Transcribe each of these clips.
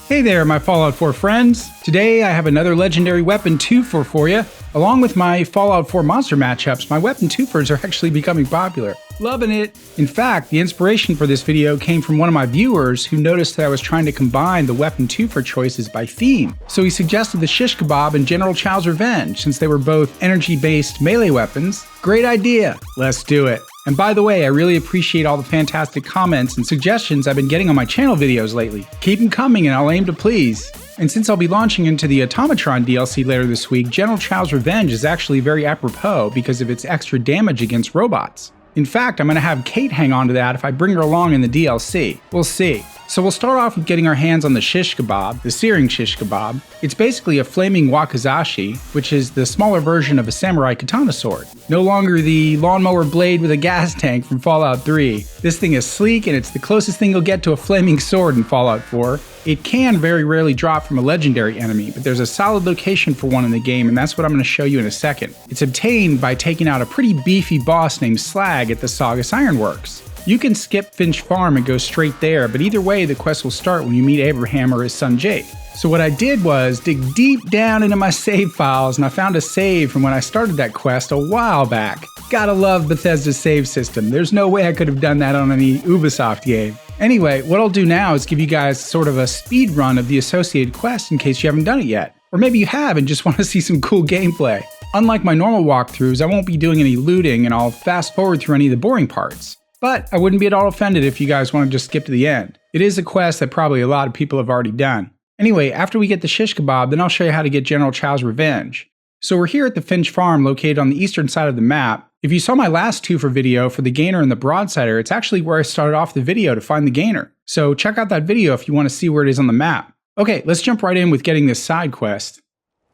Hey there, my Fallout 4 friends. Today I have another legendary weapon twofer for you. Along with my Fallout 4 monster matchups, my weapon twofers are actually becoming popular. Loving it! In fact, the inspiration for this video came from one of my viewers who noticed that I was trying to combine the weapon twofer choices by theme. So he suggested the Shishkebab and General Chao's Revenge, since they were both energy-based melee weapons. Great idea! Let's do it! And by the way, I really appreciate all the fantastic comments and suggestions I've been getting on my channel videos lately. Keep them coming and I'll aim to please. And since I'll be launching into the Automatron DLC later this week, General Chao's Revenge is actually very apropos because of its extra damage against robots. In fact, I'm going to have Kate hang on to that if I bring her along in the DLC. We'll see. So we'll start off with getting our hands on the Shishkebab, the Searing Shishkebab. It's basically a flaming wakazashi, which is the smaller version of a samurai katana sword. No longer the lawnmower blade with a gas tank from Fallout 3. This thing is sleek and it's the closest thing you'll get to a flaming sword in Fallout 4. It can very rarely drop from a legendary enemy, but there's a solid location for one in the game, and that's what I'm going to show you in a second. It's obtained by taking out a pretty beefy boss named Slag at the Saugus Ironworks. You can skip Finch Farm and go straight there, but either way the quest will start when you meet Abraham or his son Jake. So what I did was dig deep down into my save files and I found a save from when I started that quest a while back. Gotta love Bethesda's save system. There's no way I could have done that on any Ubisoft game. Anyway, what I'll do now is give you guys sort of a speed run of the associated quest in case you haven't done it yet. Or maybe you have and just want to see some cool gameplay. Unlike my normal walkthroughs, I won't be doing any looting and I'll fast forward through any of the boring parts. But I wouldn't be at all offended if you guys want to just skip to the end. It is a quest that probably a lot of people have already done. Anyway, after we get the Shishkebab, then I'll show you how to get General Chao's Revenge. So we're here at the Finch Farm located on the eastern side of the map. If you saw my last twofer video for the Gainer and the Broadsider, it's actually where I started off the video to find the Gainer. So check out that video if you want to see where it is on the map. Okay, let's jump right in with getting this side quest.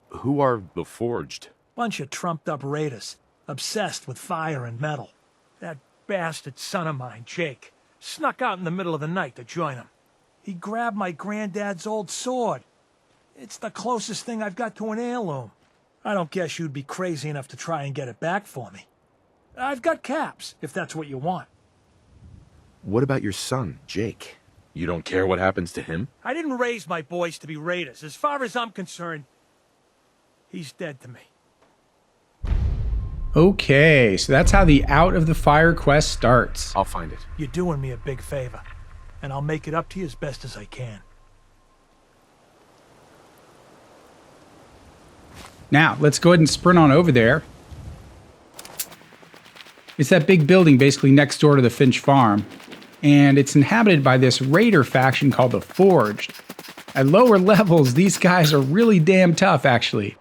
Who are the Forged? Bunch of trumped up raiders, obsessed with fire and metal. That bastard son of mine, Jake, snuck out in the middle of the night to join him. He grabbed my granddad's old sword. It's the closest thing I've got to an heirloom. I don't guess you'd be crazy enough to try and get it back for me. I've got caps, if that's what you want. What about your son, Jake? You don't care what happens to him? I didn't raise my boys to be raiders. As far as I'm concerned, he's dead to me. Okay, so that's how the Out of the Fire quest starts. I'll find it. You're doing me a big favor, and I'll make it up to you as best as I can. Now, let's go ahead and sprint on over there. It's that big building basically next door to the Finch Farm, and it's inhabited by this raider faction called the Forged. At lower levels, these guys are really damn tough, actually.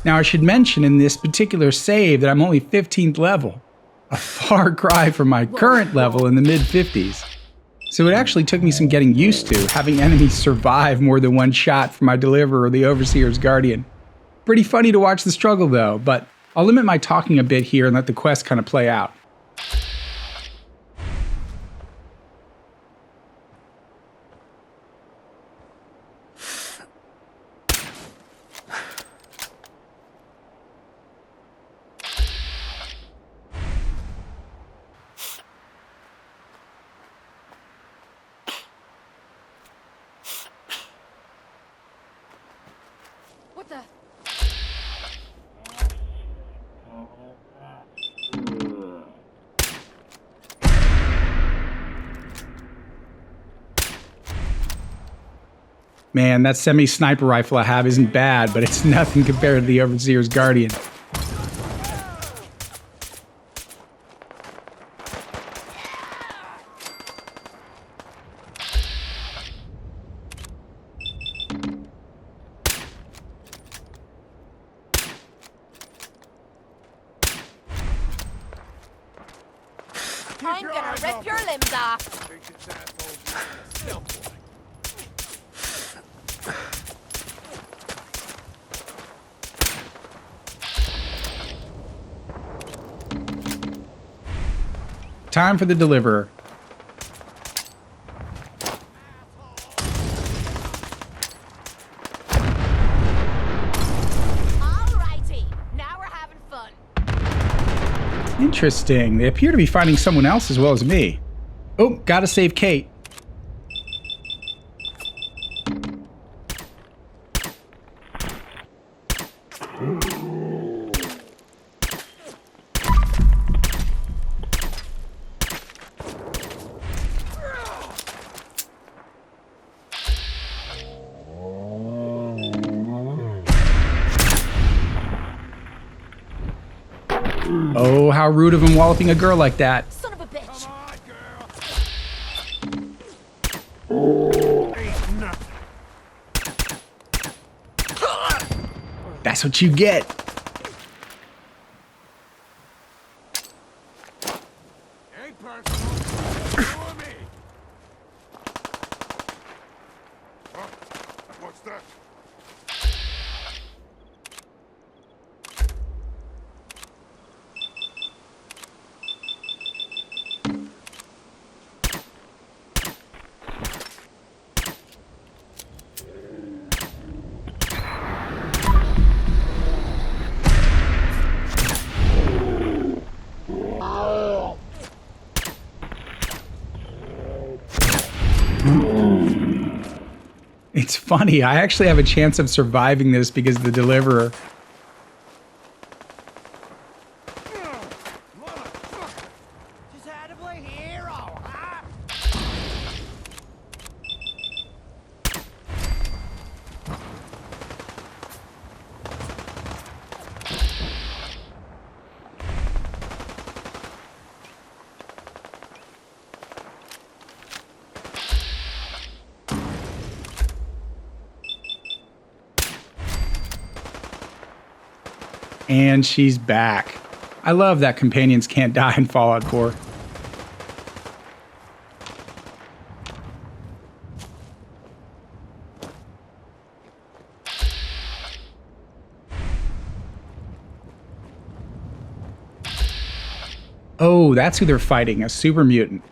Now I should mention in this particular save that I'm only 15th level, a far cry from my current level in the mid-50s. So it actually took me some getting used to having enemies survive more than one shot from my Deliverer or the Overseer's Guardian. Pretty funny to watch the struggle though, but I'll limit my talking a bit here and let the quest kind of play out. What the? Man, that semi-sniper rifle I have isn't bad, but it's nothing compared to the Overseer's Guardian. I'm gonna rip your limbs off. Time for the deliverer. Alrighty, now we're having fun. Interesting. They appear to be finding someone else as well as me. Oh, gotta save Kate. Oh, how rude of him walloping a girl like that. Son of a bitch. That's what you get. What's that? It's funny. I actually have a chance of surviving this because of the deliverer. Just had to play hero, huh? And she's back. I love that companions can't die in Fallout 4. Oh, that's who they're fighting, a super mutant.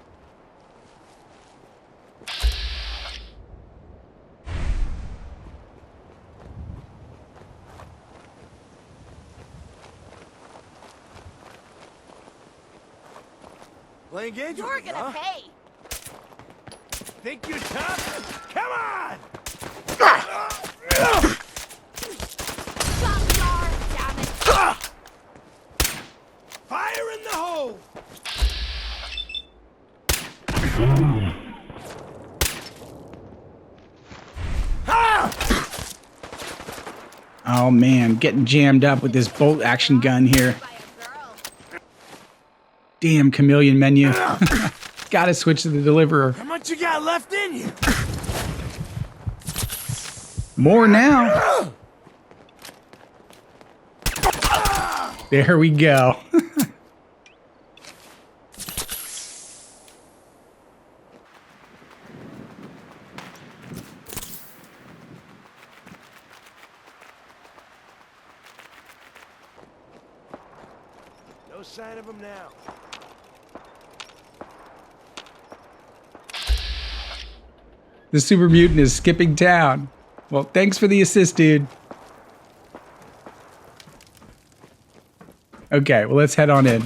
Playing games You're with me, gonna huh? pay. Think you're tough? Come on! Stop yard, damn it. Fire in the hole! Oh man, getting jammed up with this bolt action gun here. By a girl. Damn chameleon menu. Gotta switch to the deliverer. How much you got left in you? More now. There we go. No sign of him now. The super mutant is skipping town. Well, thanks for the assist, dude. Okay, well, let's head on in.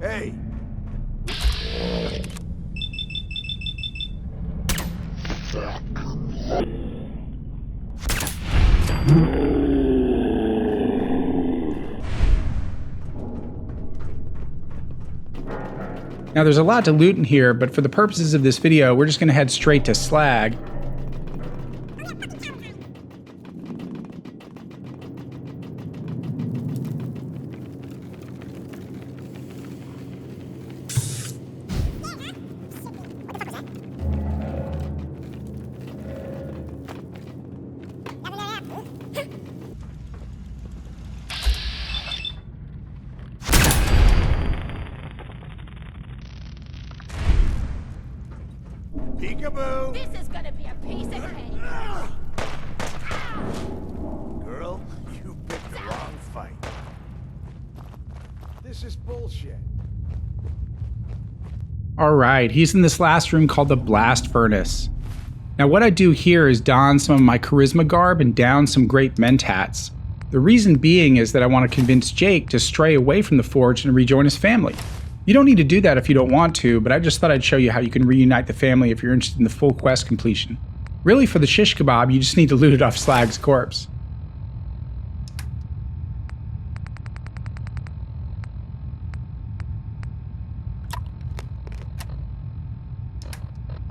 Hey, Now, there's a lot to loot in here, but for the purposes of this video, we're just going to head straight to Slag. Peekaboo! This is gonna be a piece of cake. Girl, you picked the wrong fight. This is bullshit. All right, he's in this last room called the Blast Furnace. Now what I do here is don some of my charisma garb and down some grape mentats. The reason being is that I want to convince Jake to stray away from the forge and rejoin his family. You don't need to do that if you don't want to, but I just thought I'd show you how you can reunite the family if you're interested in the full quest completion. Really, for the shish kebab, you just need to loot it off Slag's corpse.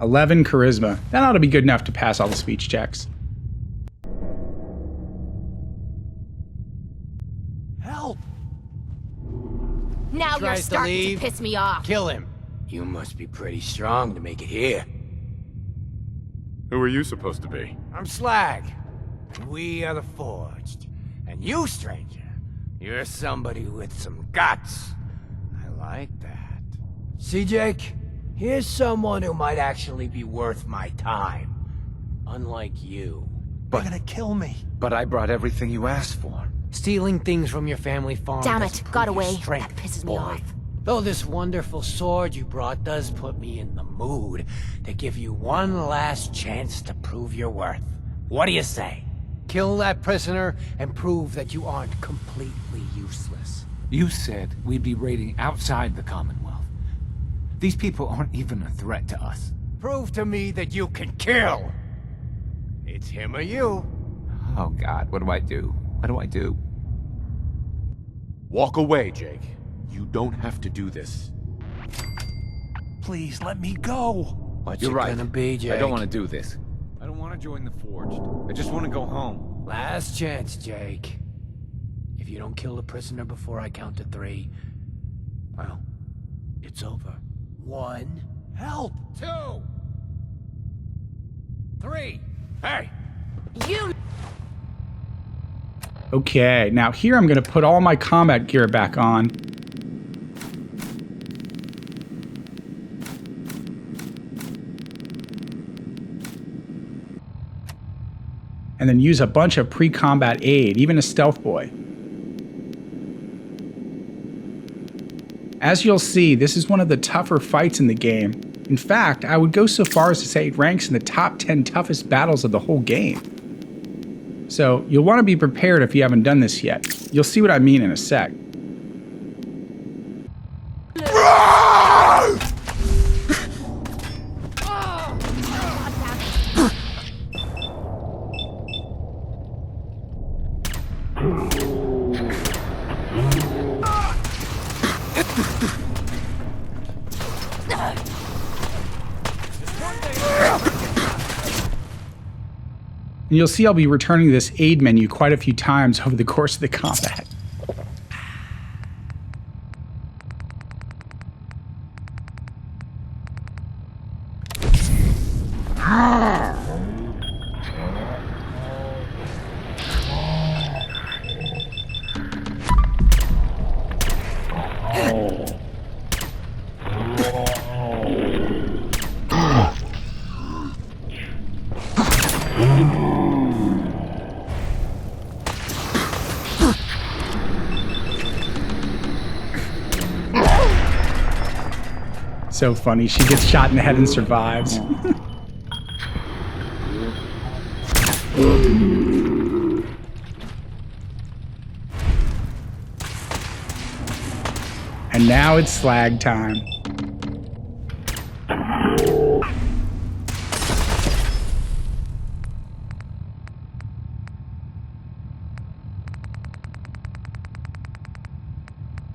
"11 charisma. That ought to be good enough to pass all the speech checks. Help! Now you're Tries to starting to leave. piss me off. Kill him. You must be pretty strong to make it here. Who are you supposed to be? I'm Slag. We are the Forged. And you, stranger, you're somebody with some guts. I like that. See, Jake? Here's someone who might actually be worth my time. Unlike you. They're gonna kill me. But I brought everything you asked for. Stealing things from your family farm Damn doesn't it, prove got your away. strength, That pisses me boy. off. Though this wonderful sword you brought does put me in the mood to give you one last chance to prove your worth. What do you say? Kill that prisoner and prove that you aren't completely useless. You said we'd be raiding outside the Commonwealth. These people aren't even a threat to us. Prove to me that you can kill. It's him or you. Oh God, what do I do? What do I do? Walk away, Jake. You don't have to do this. Please let me go. What's You're it right. gonna be, Jake? I don't want to do this. I don't want to join the Forged. I just want to go home. Last chance, Jake. If you don't kill the prisoner before I count to 3, well, it's over. 1, Help! 2, 3. Hey! You Okay, now here I'm going to put all my combat gear back on. And then use a bunch of pre-combat aid, even a stealth boy. As you'll see, this is one of the tougher fights in the game. In fact, I would go so far as to say it ranks in the top 10 toughest battles of the whole game. So you'll want to be prepared if you haven't done this yet. You'll see what I mean in a sec. And you'll see I'll be returning to this aid menu quite a few times over the course of the combat. So funny, she gets shot in the head and survives. And now it's Slag time.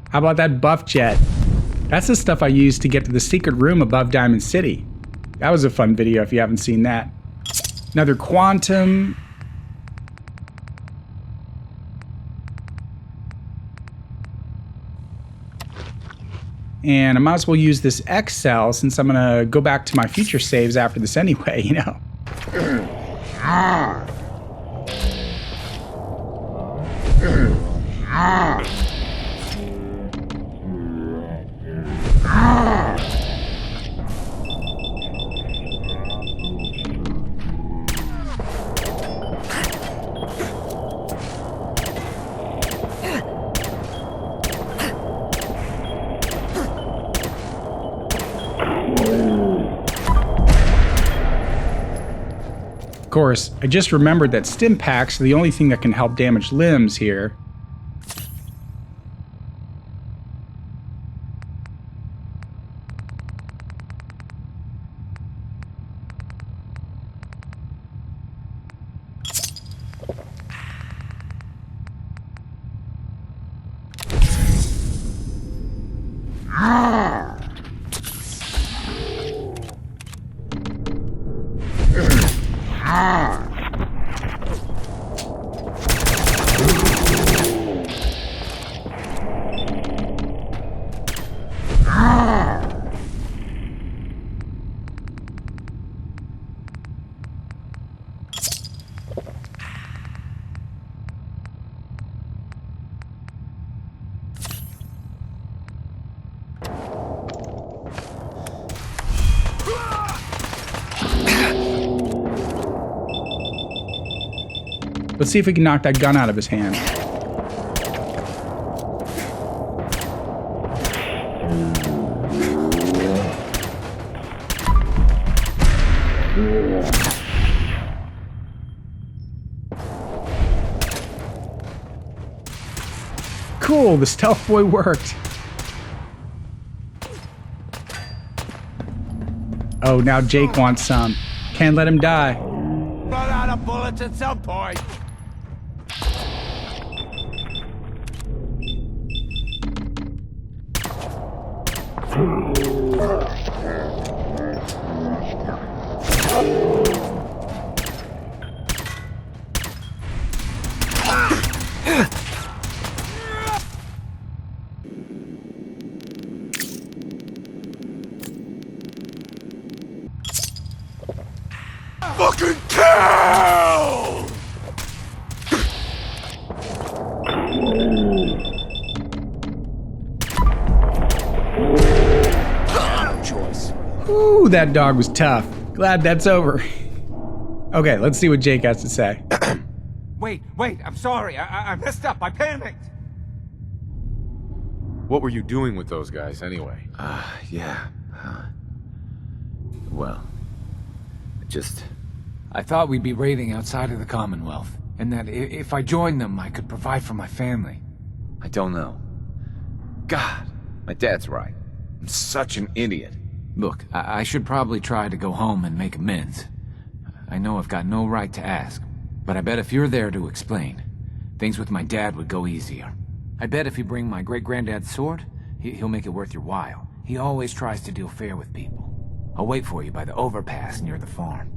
How about that buff jet? That's the stuff I used to get to the secret room above Diamond City. That was a fun video if you haven't seen that. Another quantum. And I might as well use this X cell since I'm gonna go back to my future saves after this anyway, you know. course, I just remembered that stim packs are the only thing that can help damage limbs here. Let's see if we can knock that gun out of his hand. Cool, the stealth boy worked. Oh, now Jake wants some. Can't let him die. Run out of bullets at some point. Fucking kill! Choice. Ooh, that dog was tough. Glad that's over. Okay, let's see what Jake has to say. Wait, I'm sorry. I messed up. I panicked. What were you doing with those guys anyway? Yeah. Well, I thought we'd be raiding outside of the Commonwealth, and that if I joined them, I could provide for my family. I don't know. God, my dad's right. I'm such an idiot. Look, I should probably try to go home and make amends. I know I've got no right to ask, but I bet if you're there to explain, things with my dad would go easier. I bet if you bring my great-granddad's sword, he'll make it worth your while. He always tries to deal fair with people. I'll wait for you by the overpass near the farm.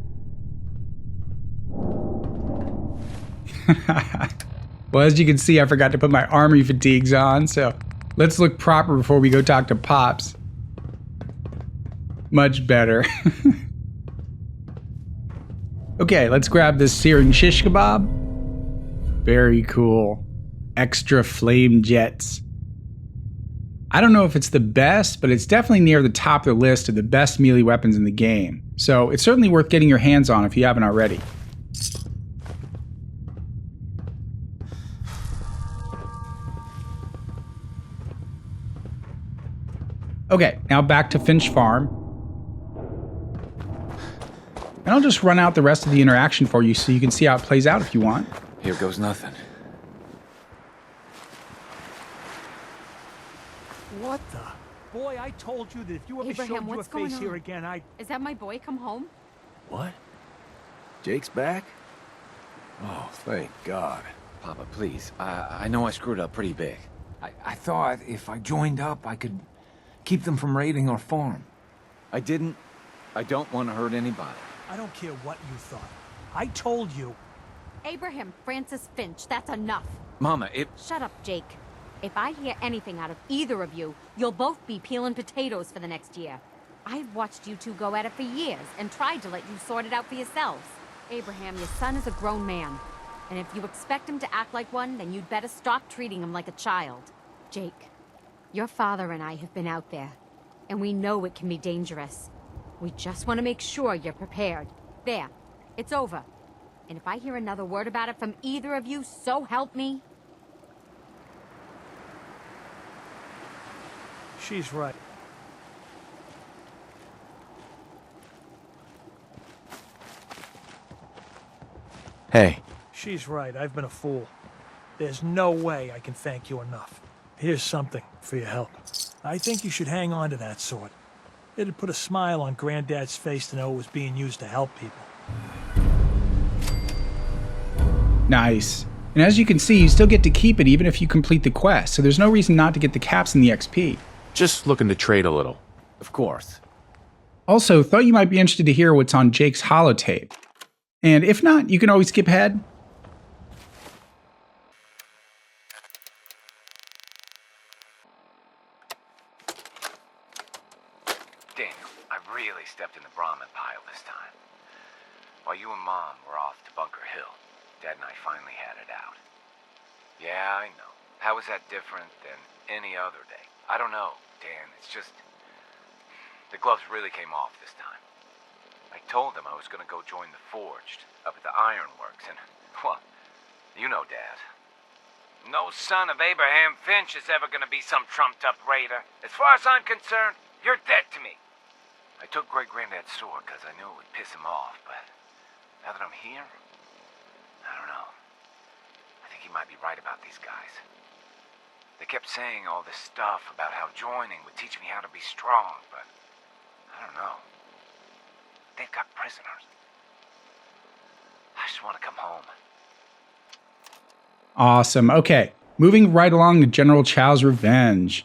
Well, as you can see, I forgot to put my army fatigues on, so let's look proper before we go talk to Pops. Much better. Okay, let's grab this Searing Shishkebab. Very cool. Extra flame jets. I don't know if it's the best, but it's definitely near the top of the list of the best melee weapons in the game. So it's certainly worth getting your hands on if you haven't already. Okay, now back to Finch Farm. And I'll just run out the rest of the interaction for you so you can see how it plays out if you want. Here goes nothing. What the? Boy, I told you that if you ever Abraham, showed your what's going face here on? again, I'd... Is that my boy come home? What? Jake's back? Oh, thank God. Papa, please. I know I screwed up pretty big. I thought if I joined up, I could keep them from raiding our farm. I didn't. I don't want to hurt anybody. I don't care what you thought. I told you. Abraham Francis Finch, that's enough. Mama, Shut up, Jake. If I hear anything out of either of you, you'll both be peeling potatoes for the next year. I've watched you two go at it for years and tried to let you sort it out for yourselves. Abraham, your son is a grown man. And if you expect him to act like one, then you'd better stop treating him like a child. Jake, your father and I have been out there, and we know it can be dangerous. We just want to make sure you're prepared. There, it's over. And if I hear another word about it from either of you, so help me. She's right. Hey. She's right, I've been a fool. There's no way I can thank you enough. Here's something for your help. I think you should hang on to that sword. It'd put a smile on Granddad's face to know it was being used to help people. Nice. And as you can see, you still get to keep it even if you complete the quest, so there's no reason not to get the caps and the XP. Just looking to trade a little. Of course. Also, thought you might be interested to hear what's on Jake's holotape. And if not, you can always skip ahead. Daniel, I really stepped in the Brahmin pile this time. While you and Mom were off to Bunker Hill, Dad and I finally had it out. Yeah, I know. How is that different than any other day? I don't know, Dan. It's just... the gloves really came off this time. I told them I was going to go join the Forged up at the Ironworks, and, well, you know, Dad. No son of Abraham Finch is ever going to be some trumped-up raider. As far as I'm concerned, you're dead to me. I took Great-Granddad's sword because I knew it would piss him off, but now that I'm here, I don't know. I think he might be right about these guys. They kept saying all this stuff about how joining would teach me how to be strong, but I don't know. They've got prisoners. I just want to come home. Awesome. Okay, moving right along to General Chao's Revenge.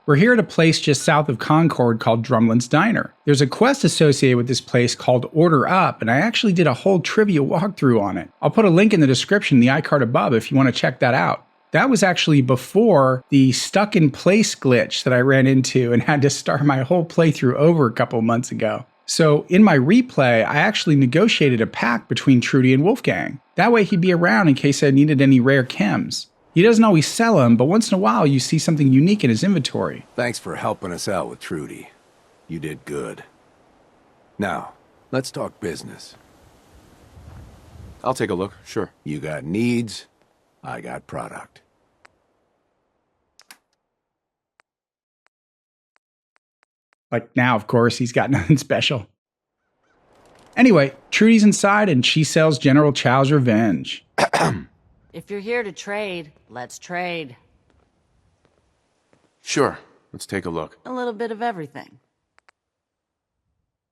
We're here at a place just south of Concord called Drumlin's Diner. There's a quest associated with this place called Order Up, and I actually did a whole trivia walkthrough on it. I'll put a link in the description, the iCard above, if you want to check that out. That was actually before the stuck in place glitch that I ran into and had to start my whole playthrough over a couple months ago. So in my replay, I actually negotiated a pact between Trudy and Wolfgang. That way he'd be around in case I needed any rare chems. He doesn't always sell them, but once in a while you see something unique in his inventory. Thanks for helping us out with Trudy. You did good. Now, let's talk business. I'll take a look, sure. You got needs, I got product. Like now, of course, he's got nothing special. Anyway, Trudy's inside and she sells General Chao's Revenge. If you're here to trade, let's trade. Sure, let's take a look. A little bit of everything.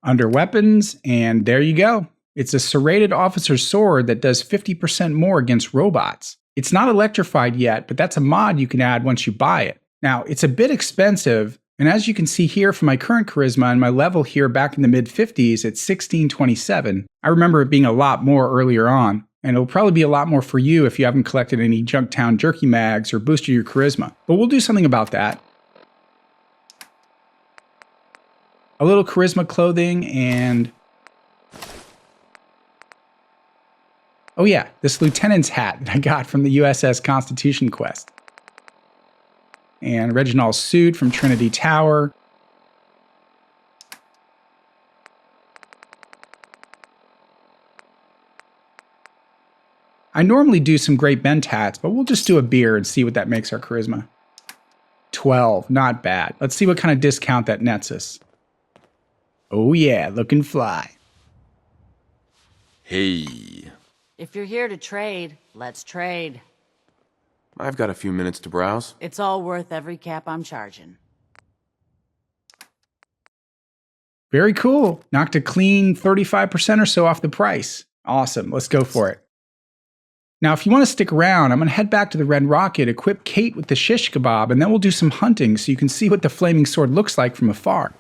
Under weapons, and there you go. It's a serrated officer's sword that does 50% more against robots. It's not electrified yet, but that's a mod you can add once you buy it. Now, it's a bit expensive, and as you can see here from my current charisma and my level here back in the mid-50s at 1627, I remember it being a lot more earlier on, and it'll probably be a lot more for you if you haven't collected any Junktown Jerky Mags or boosted your charisma, but we'll do something about that. A little charisma clothing and... oh yeah, this lieutenant's hat that I got from the USS Constitution quest. And Reginald's suit from Trinity Tower. I normally do some Great Bent hats, but we'll just do a beer and see what that makes our charisma. 12, not bad. Let's see what kind of discount that nets us. Oh yeah, looking fly. Hey. If you're here to trade, let's trade. I've got a few minutes to browse. It's all worth every cap I'm charging. Very cool. Knocked a clean 35% or so off the price. Awesome, let's go for it. Now, if you want to stick around, I'm going to head back to the Red Rocket, equip Kate with the shish kebab, and then we'll do some hunting so you can see what the flaming sword looks like from afar.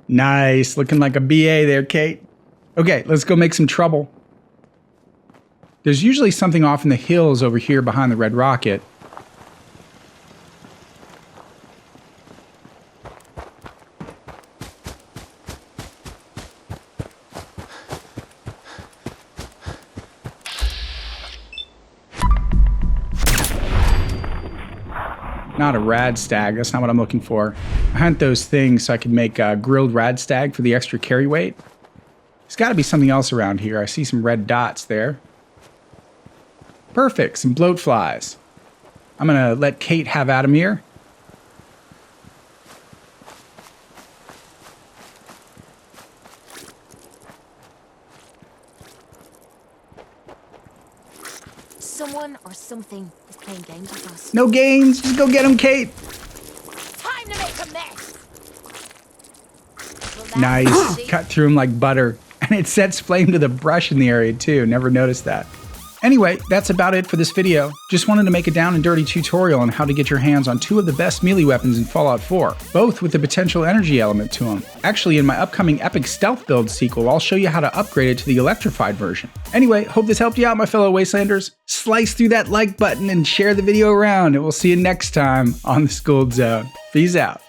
Nice, looking like a BA there, Kate. Okay, let's go make some trouble. There's usually something off in the hills over here behind the Red Rocket. Not a rad stag, that's not what I'm looking for. I hunt those things so I can make a grilled rad stag for the extra carry weight. There's got to be something else around here. I see some red dots there. Perfect, some bloat flies. I'm going to let Kate have at 'em here. someone or something is playing games with us. No games. Just go get him, Kate. Time to make a mess! Nice. Cut through him like butter. And it sets flame to the brush in the area too. Never noticed that. Anyway, that's about it for this video. Just wanted to make a down and dirty tutorial on how to get your hands on two of the best melee weapons in Fallout 4, both with the potential energy element to them. Actually, in my upcoming epic stealth build sequel, I'll show you how to upgrade it to the electrified version. Anyway, hope this helped you out, my fellow Wastelanders. Slice through that like button and share the video around, and we'll see you next time on the Skooled Zone. Peace out.